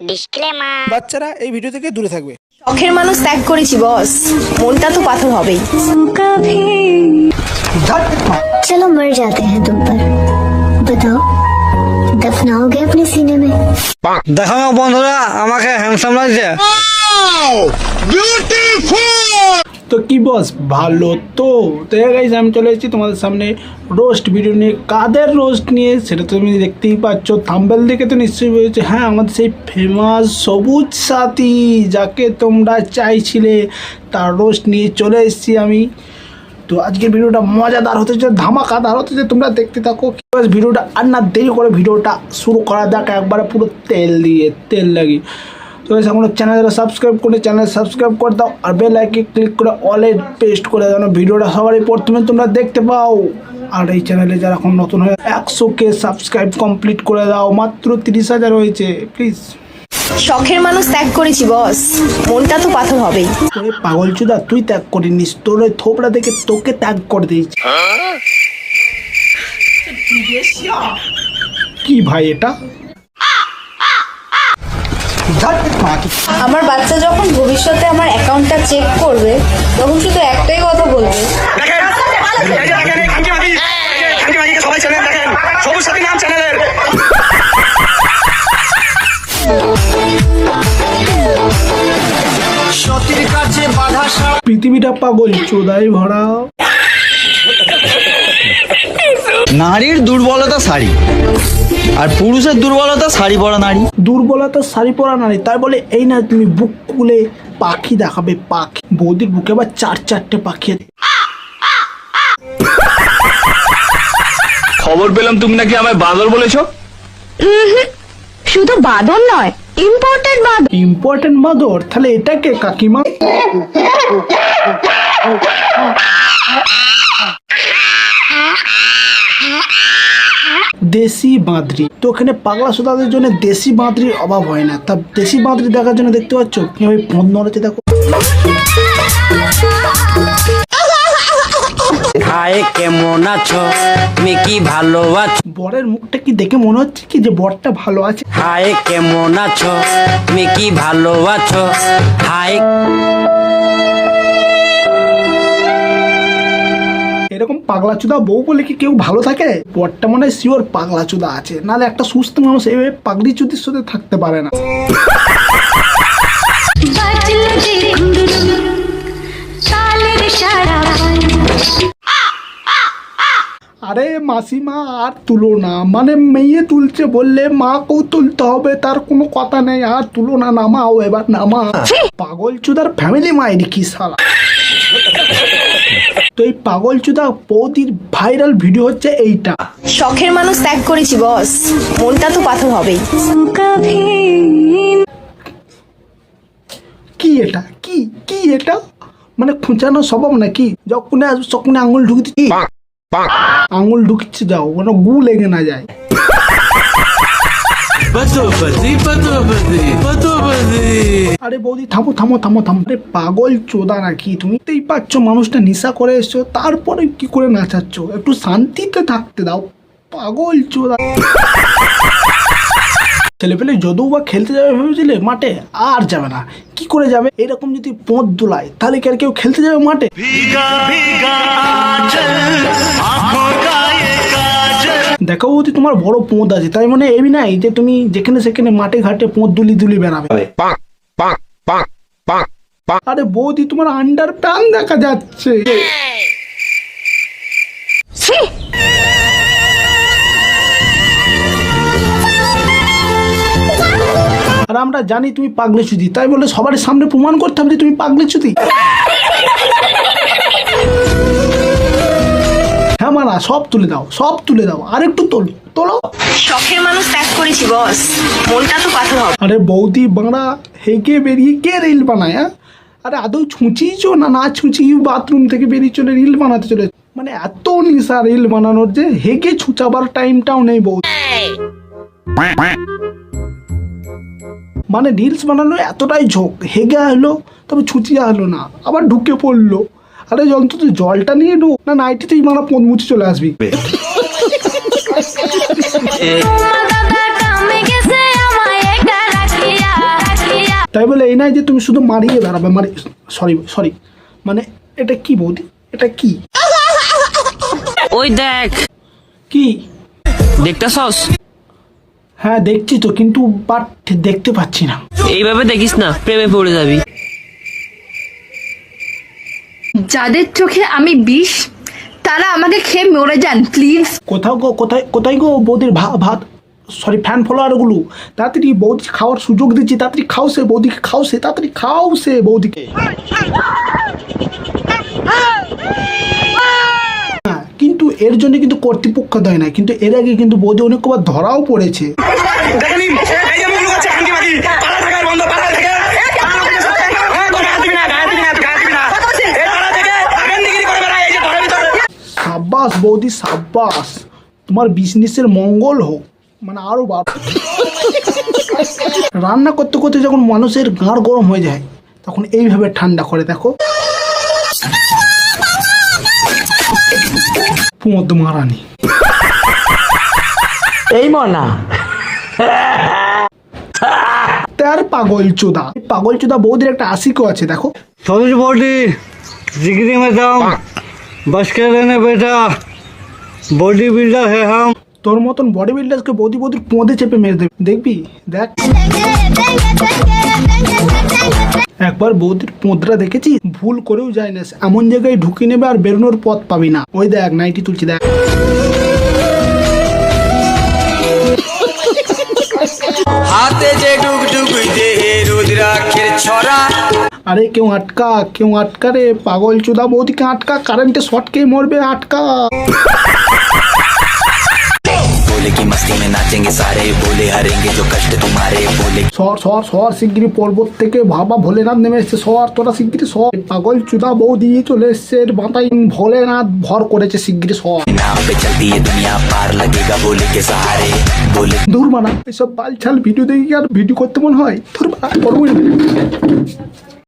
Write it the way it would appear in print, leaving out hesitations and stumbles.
Disclaimer. বাচ্চারা এই video থেকে দূরে থাকবে। শখের মানুষ ত্যাগ করেছি বস, মনটা তো পাথর হবেই। चलो मर जाते हैं तुम पर, बताओ दफनाओगे अपने सीने में? দেখো বন্ধুরা, আমাকে হ্যান্ডসাম লাগছে। তো কি বস, ভালো তো? গাইস আমি চলে এসেছি তোমাদের সামনে রোস্ট ভিডিও নিয়ে। কাদের রোস্ট নিয়ে সেটা তুমি দেখতেই পাচ্ছ, থাম্বনেল দেখে তো নিশ্চয়ই বলেছে। হ্যাঁ, আমাদের সেই ফেমাস সবুজ সাথী, যাকে তোমরা চাইছিলে, তার রোস্ট নিয়ে চলে এসেছি আমি। তো আজকের ভিডিওটা মজাদার হতে চাই, ধামাকাদার হতে চাই, তোমরা দেখতে থাকো। ভিডিওটা আর না দেরি করে ভিডিওটা শুরু করা যাক একবারে পুরো তেল লাগিয়ে। তো এখন চ্যানেলটা সাবস্ক্রাইব করে সাবস্ক্রাইব করে দাও, আর বেল আইকনে ক্লিক করে অলে পেস্ট করে দাও, ভিডিওটা সবারই প্রথমে তোমরা দেখতে পাও। আর এই চ্যানেলে যারা এখন নতুন হয়ে 100K সাবস্ক্রাইব কমপ্লিট করে দাও, মাত্র 30,000 হয়েছে, প্লিজ। শখের মানুষ ত্যাগ করেছি বস, মনটা তো পাথর হবেই। ওরে পাগল চুদা, তুই ত্যাগ করিনিস, তোর ওই থোপড়া দেখে তোকে ত্যাগ করে দিয়েছি। কি ভাই এটা? আমার বাচ্চা যখন ভবিষ্যতে আমার অ্যাকাউন্টটা চেক করবে, তখন শুধু একটাই কথা বলবে, পৃথিবীটা পাগল চোদাই ভরা। নারীর দুর্বলতা শাড়ি, আর পুরুষের দুর্বলতা শাড়ি পরা নারী। দুর্বলতা শাড়ি পরা নারী, তাই বলে এই না তুমি বুক খুলে পাখি দেখাবে? পাখি বৌদির বুকে আবার 4-4টে পাখি। খবর পেলাম তুমি নাকি আমায় বাদর বলেছো। শুধু বাদর নয়, ইম্পর্টেন্ট বাদর? তাহলে এটাকে কাকিমা? দেশি বাঁদরি। তো এখানে পাগলা সোদাদের জন্য দেশি বাঁদরির অভাব হয় না। তা দেশি বাঁদরি দেখার জন্য দেখতে পাচ্ছ কিভাবে ফোন নড়েছে, দেখো। হায় কেমন আছো, তুমি কি ভালো আছো? বরের মুখটা কি দেখে মনে হচ্ছে কি যে বরটা ভালো আছে? হায় কেমন আছো, তুমি কি ভালো আছো? হায়। এরকম পাগলা চুদা বউ বলে কি কেউ ভালো থাকে? বরটা মনে হয় শিওর পাগলা চুদা আছে, নাহলে একটা সুস্থ মানুষ এইভাবে পাগলি চুদির সাথে থাকতে পারে না। আরে মাসিমা আর তুলো না, মানে মেয়ে তুলছে বললে মাকেও তুলতে হবে, তার কোনো কথা নেই। আর তুলো না, নামাও এবার, নামা। পাগল চুদার ফ্যামিলি মায়ের কি সালা। তো এই পাগল চুদা বৌদির ভাইরাল ভিডিও হচ্ছে এইটা। শখের মানুষ ত্যাগ করেছি বস, মনটা তো পাথর হবেই। কি এটা? কি এটা? মানে খুঁচানো স্বভাব নাকি? যখন আসবে আঙুল ঢুকিতে আঙুল ঢুকিচ্ছে, যাও মানে গু লেগে না যায়। আরে বৌদি থামো। আরে পাগল চোদা নাকি তুমি? দেখতেই পাচ্ছ মানুষটা নেশা করে এসছো, তারপরে কি করে নাচাচ্ছ? একটু শান্তিতে থাকতে দাও, পাগল চোদা। ছেলেপেলে যদিও বা খেলতে যাবে ভেবেছিলে মাঠে, আর যাবে না। কি করে যাবে? এরকম যদি পোঁত দোলায় তাহলে কি আর কেউ খেলতে যাবে মাঠে? দেখো বৌদি, তোমার বড় পোঁত আছে, তাই মানে এই নাই যে তুমি যেখানে সেখানে মাঠে ঘাটে পোঁত দুলি বেড়াবে। আরে বৌদি, তোমার আন্ডার প্যান দেখা যাচ্ছে। আর আমরা জানি তুমি পাগলি চুদি, তাই বলে সবার সামনে প্রমাণ করতে হবে যে তুমি পাগলি চুদি? হ্যাঁ মানা, সব তুলে দাও, আর একটু তোলো। শখের মানুষ ত্যাগ করেছি বস, মনটা তো পাথর হবে। আরে বৌদি বাংলা হেগে বেরিয়ে কে রিল বানায়? হ্যাঁ, আরে আদৌ ছুঁচিয়েছো না ছুঁচি বাথরুম থেকে বেরিয়ে চলে রিল বানাতে চলে? মানে এত নিশা রিল বানানোর যে হেগে ছুঁচাবার টাইমটাও নেই বৌদি। মানে রিলস বানানো এতটাই ঝোঁক, হেগে হলো তবে ছুঁচিয়া হলো না, আবার ঢুকে পড়লো। আরে অন্তত জলটা নিয়ে ঢুক না, নাইটিতেই মারা পোঁত মুছে চলে আসবি। তাই বলে এই নাই যে তুমি শুধু মারিয়ে বেড়াবে, সরি মানে এটা কি বৌদি, এটা কি ওই দেখ, কি? দেখতেছস? হ্যাঁ দেখছি তো, কিন্তু বাট দেখতে পাচ্ছি না। এইভাবে দেখিস না, প্রেমে পড়ে যাবি। যাদের চোখে আমি বিষ তারা আমাকে খেয়ে মরে যান প্লিজ। কোথায় গো বৌদির ভাত, সরি ফ্যান ফলোয়ারগুলো, তাড়াতাড়ি বৌদি খাওয়ার সুযোগ দিচ্ছি, তাড়াতাড়ি খাও সে বৌদিকে, খাও সে তাড়াতাড়ি খাও সে বৌদিকে। হ্যাঁ কিন্তু এর জন্য কিন্তু কর্তৃপক্ষ দেয় না, কিন্তু এর আগে কিন্তু বৌদি অনেক কবার ধরাও পড়েছে। সাব্বাস বৌদি সাব্বাস, তোমার বিজনেসের মঙ্গল হোক, মানে আরো রান্না করতে করতে যখন মানুষের গাঁড় গরম হয়ে যায় তখন এইভাবে ঠান্ডা করে দেখো। পুমদ মারানি এই মনা তার পাগল চোদা বৌদির একটা আশিকও আছে দেখো। সরোজ বডি जिगरी में दम बस के रहने बेटा बॉडी बिल्डर है हम। তোর মতন বডি বিল্ডারকে বৌদির পোঁদে চেপে মেরে দেবে, দেখবি দেখ। একবার বৌদির পোঁদরা দেখেছি, ভুল করেও যায় না, এমন জায়গায় ঢুকে নেবে আর বেরোনোর পথ পাবি না। ওই দেখ নাইটি তুলছি দেখ। হাতে যে ডুগ ডুগ দেহে রুদ্রাক্ষের ছড়া। আরে কেউ আটকা রে পাগল চোদা বৌদিকে আটকা, কারেন্টে শর্ট খেয়ে মরবে, আটকা। बोले की मस्ती में नाचेंगे सारे, बोले हरेंगे जो कष्ट तुम्हारे, बोले সর শিগগিরি পর্বত থেকে বাবা ভোলেনাথ নেমে এসছে, তোরা শিগগিরি সর। পাগল চুদা বৌদি চলে এসছে, মাথায় ভোলেনাথ ভর করেছে, শিগগিরি সর। नाम पे चलती है दुनिया पार लगेगा बोले के सहारे, बोले দূর মানা এসব বালছাল ভিডিও দেখি আর ভিডিও করতে মন হয়, ধুর মানা করবোই না।